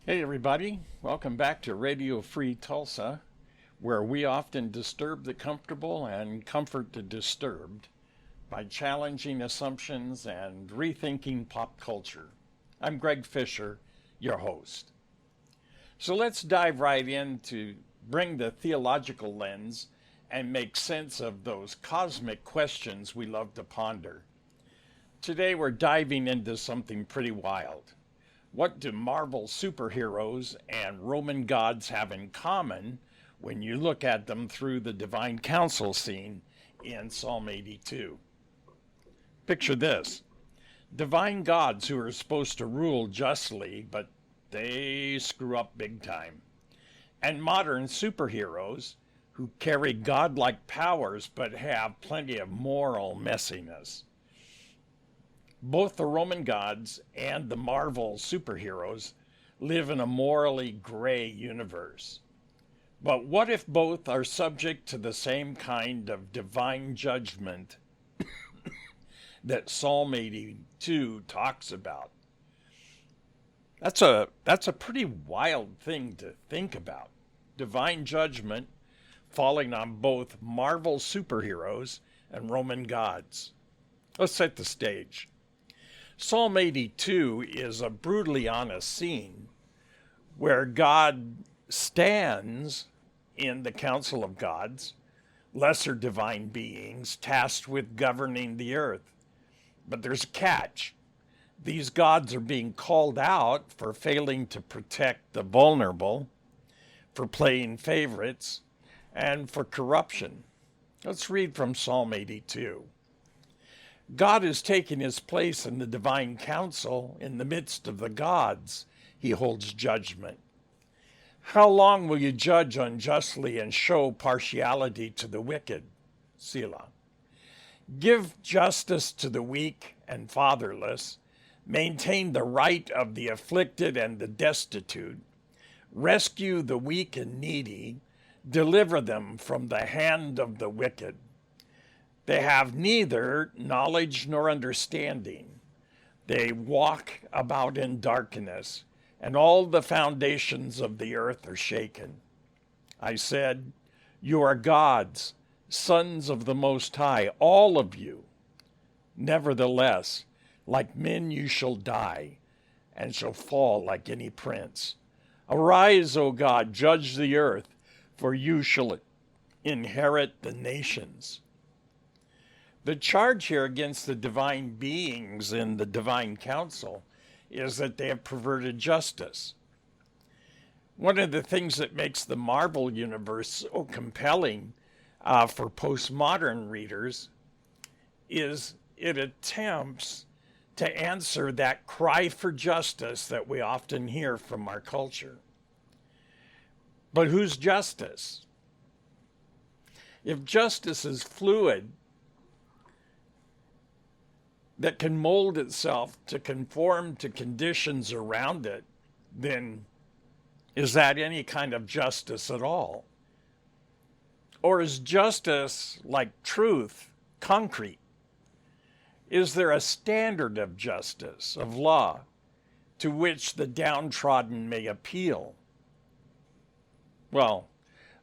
Hey everybody, welcome back to Radio Free Tulsa, where we often disturb the comfortable and comfort the disturbed by challenging assumptions and rethinking pop culture. I'm Greg Fisher, your host. So let's dive right in to bring the theological lens and make sense of those cosmic questions we love to ponder. Today we're diving into something pretty wild. What do Marvel superheroes and Roman gods have in common when you look at them through the divine council scene in Psalm 82? Picture this. Divine gods who are supposed to rule justly, but they screw up big time. And modern superheroes who carry godlike powers but have plenty of moral messiness. Both the Roman gods and the Marvel superheroes live in a morally gray universe. But what if both are subject to the same kind of divine judgment that Psalm 82 talks about? That's a pretty wild thing to think about. Divine judgment falling on both Marvel superheroes and Roman gods. Let's set the stage. Psalm 82 is a brutally honest scene where God stands in the council of gods, lesser divine beings tasked with governing the earth. But there's a catch. These gods are being called out for failing to protect the vulnerable, for playing favorites, and for corruption. Let's read from Psalm 82. God has taken his place in the divine council. In the midst of the gods, he holds judgment. How long will you judge unjustly and show partiality to the wicked? Selah. Give justice to the weak and fatherless. Maintain the right of the afflicted and the destitute. Rescue the weak and needy. Deliver them from the hand of the wicked. They have neither knowledge nor understanding. They walk about in darkness, and all the foundations of the earth are shaken. I said, you are gods, sons of the Most High, all of you. Nevertheless, like men you shall die, and shall fall like any prince. Arise, O God, judge the earth, for you shall inherit the nations. The charge here against the divine beings in the divine council is that they have perverted justice. One of the things that makes the Marvel universe so compelling for postmodern readers is it attempts to answer that cry for justice that we often hear from our culture. But whose justice? If justice is fluid, that can mold itself to conform to conditions around it, then is that any kind of justice at all? Or is justice, like truth, concrete? Is there a standard of justice, of law, to which the downtrodden may appeal? Well,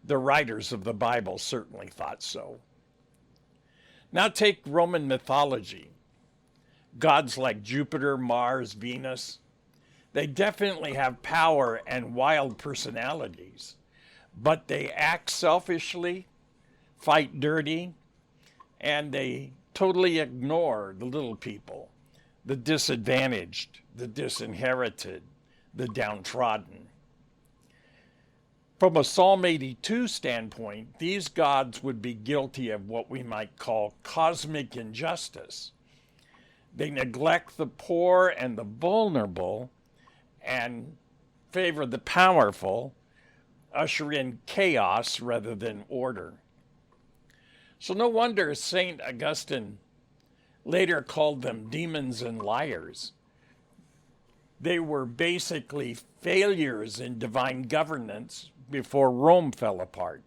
the writers of the Bible certainly thought so. Now take Roman mythology. Gods like Jupiter, Mars, Venus, they definitely have power and wild personalities, but they act selfishly, fight dirty, and they totally ignore the little people, the disadvantaged, the disinherited, the downtrodden. From a Psalm 82 standpoint, these gods would be guilty of what we might call cosmic injustice. They neglect the poor and the vulnerable and favor the powerful, usher in chaos rather than order. So no wonder St. Augustine later called them demons and liars. They were basically failures in divine governance before Rome fell apart.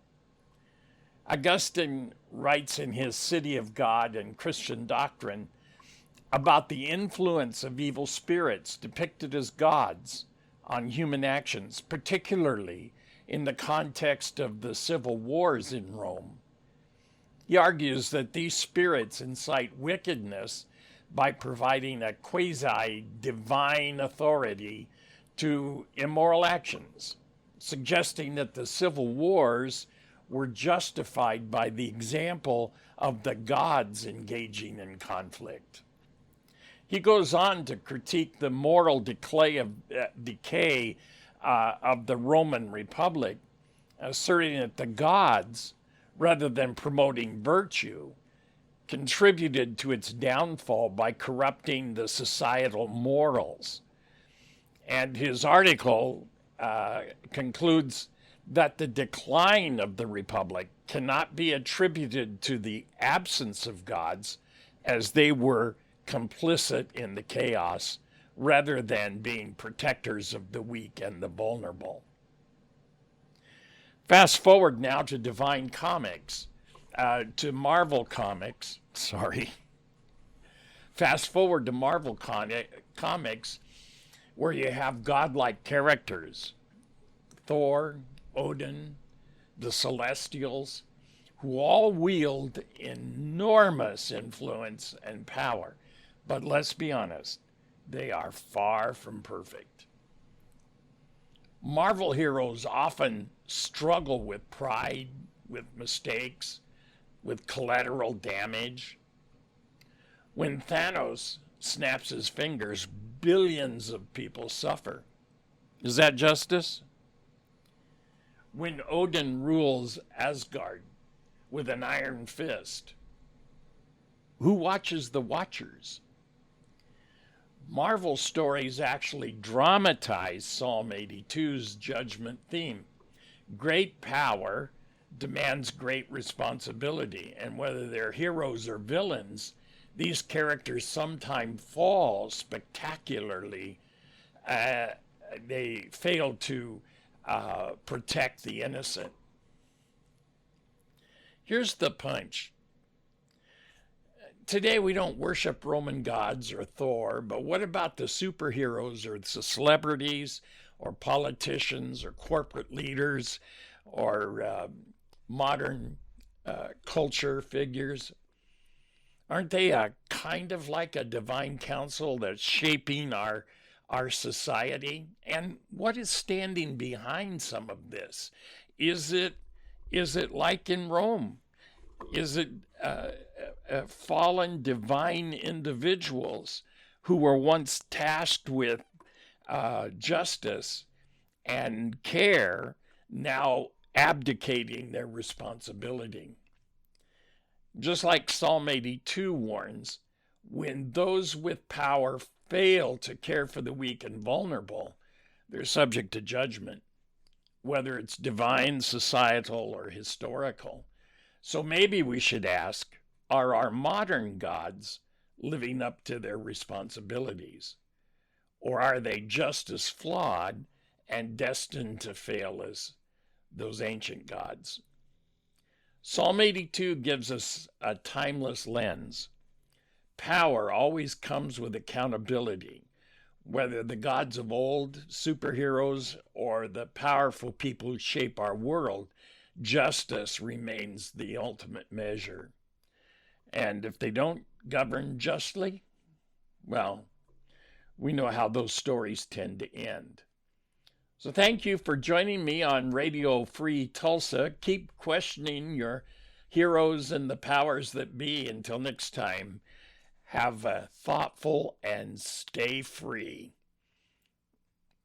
Augustine writes in his City of God and Christian Doctrine about the influence of evil spirits depicted as gods on human actions, particularly in the context of the civil wars in Rome. He argues that these spirits incite wickedness by providing a quasi-divine authority to immoral actions, suggesting that the civil wars were justified by the example of the gods engaging in conflict. He goes on to critique the moral decay of the Roman Republic, asserting that the gods, rather than promoting virtue, contributed to its downfall by corrupting the societal morals. And his article concludes that the decline of the Republic cannot be attributed to the absence of gods, as they were complicit in the chaos rather than being protectors of the weak and the vulnerable. Fast forward now to Divine Comics, to Marvel Comics. Fast forward to Marvel Comics, where you have godlike characters, Thor, Odin, the Celestials, who all wield enormous influence and power. But let's be honest, they are far from perfect. Marvel heroes often struggle with pride, with mistakes, with collateral damage. When Thanos snaps his fingers, billions of people suffer. Is that justice? When Odin rules Asgard with an iron fist, who watches the Watchers? Marvel stories actually dramatize Psalm 82's judgment theme. Great power demands great responsibility, and whether they're heroes or villains, these characters sometimes fall spectacularly. They fail to protect the innocent. Here's the punch. Today we don't worship Roman gods or Thor, but what about the superheroes or the celebrities or politicians or corporate leaders or modern culture figures? Aren't they kind of like a divine council that's shaping our society? And what is standing behind some of this? Is it like in Rome? Is it fallen divine individuals who were once tasked with justice and care, now abdicating their responsibility? Just like Psalm 82 warns, when those with power fail to care for the weak and vulnerable, they're subject to judgment, whether it's divine, societal, or historical. So maybe we should ask, are our modern gods living up to their responsibilities? Or are they just as flawed and destined to fail as those ancient gods? Psalm 82 gives us a timeless lens. Power always comes with accountability. Whether the gods of old, superheroes, or the powerful people who shape our world, justice remains the ultimate measure. And if they don't govern justly, well, we know how those stories tend to end. So thank you for joining me on Radio Free Tulsa. Keep questioning your heroes and the powers that be. Until next time, have a thoughtful and stay free.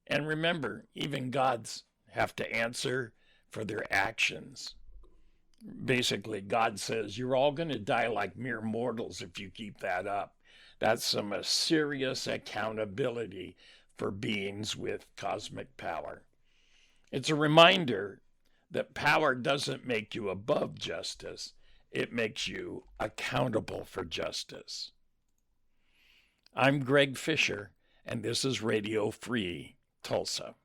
And remember, even gods have to answer for their actions. Basically, God says, you're all going to die like mere mortals if you keep that up. That's some serious accountability for beings with cosmic power. It's a reminder that power doesn't make you above justice. It makes you accountable for justice. I'm Greg Fisher, and this is Radio Free Tulsa.